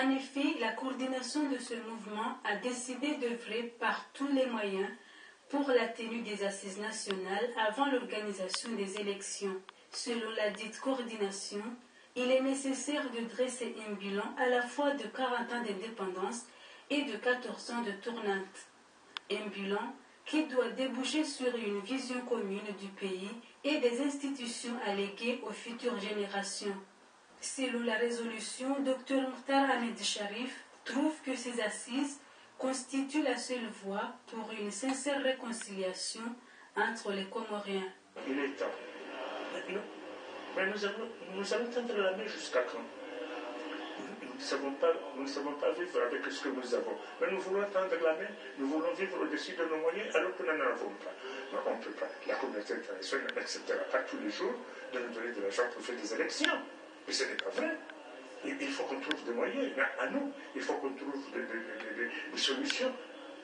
En effet, la coordination de ce mouvement a décidé d'œuvrer par tous les moyens pour la tenue des assises nationales avant l'organisation des élections. Selon la dite coordination, il est nécessaire de dresser un bilan à la fois de 40 ans d'indépendance et de 14 ans de tournante. Un bilan qui doit déboucher sur une vision commune du pays et des institutions à léguer aux futures générations. Selon la résolution, Dr Mokhtar Ahmed Sharif trouve que ces assises constituent la seule voie pour une sincère réconciliation entre les Comoriens. Il est temps. Mais nous allons tendre la main jusqu'à quand? Nous ne savons pas vivre avec ce que nous avons. Mais nous voulons tendre la main, nous voulons vivre au-dessus de nos moyens alors que nous n'en avons pas. Non, on ne peut pas. La communauté internationale n'acceptera pas tous les jours de nous donner de l'argent pour faire des élections. Mais ce n'est pas vrai. Il faut qu'on trouve des moyens. À nous, il faut qu'on trouve des solutions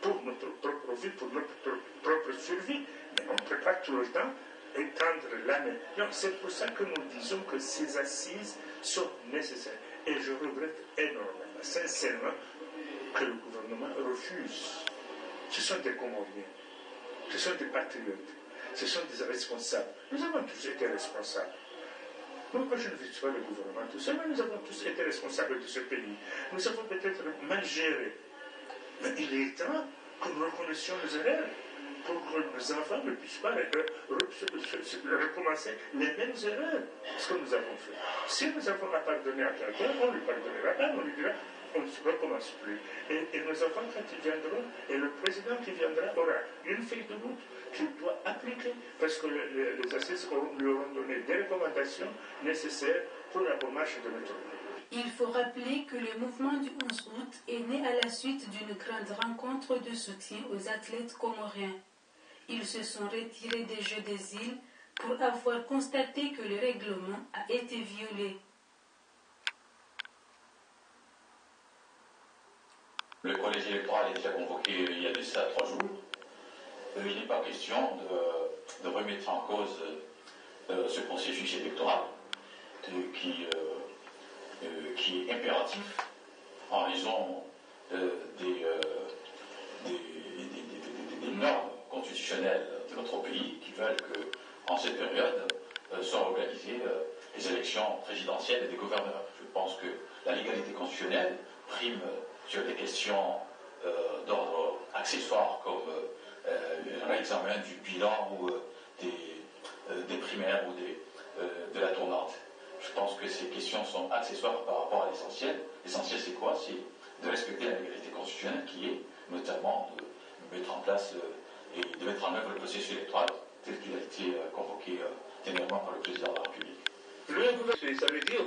pour notre propre vie, pour notre propre survie. Mais on ne peut pas tout le temps étendre la main. C'est pour ça que nous disons que ces assises sont nécessaires. Et je regrette énormément, sincèrement, que le gouvernement refuse. Ce sont des Comoriens, ce sont des patriotes, ce sont des responsables. Nous avons tous été responsables. Moi, je ne vis pas le gouvernement tout seul, mais nous avons tous été responsables de ce pays. Nous avons peut-être mal géré. Mais il est temps que nous reconnaissions nos erreurs pour que nos enfants ne puissent pas recommencer les mêmes erreurs que nous avons fait. Si nous avons à pardonner à quelqu'un, on lui pardonnera pas, on lui dira on ne recommence plus. Et nos enfants, quand ils viendront, et le président qui viendra aura une feuille de route qu'il doit appliquer, parce que les assises lui auront donné des recommandations nécessaires pour la bonne marche de notre pays. Il faut rappeler que le mouvement du 11 août est né à la suite d'une grande rencontre de soutien aux athlètes comoriens. Ils se sont retirés des Jeux des îles pour avoir constaté que le règlement a été violé. Le collège électoral est déjà convoqué il y a de ça 3 jours. Il n'est pas question de remettre en cause ce processus électoral qui est impératif en raison des normes constitutionnelles de notre pays qui veulent qu'en cette période soient organisées les élections présidentielles et des gouverneurs. Je pense que la légalité constitutionnelle prime sur des questions d'ordre accessoire comme l'examen du bilan ou des primaires ou de la tournante. Je pense que ces questions sont accessoires par rapport à l'essentiel. L'essentiel, c'est quoi? C'est de respecter la légalité constitutionnelle qui est notamment de mettre en place et de mettre en œuvre le processus électoral tel qu'il a été convoqué dernièrement par le président de la République. Ça veut dire,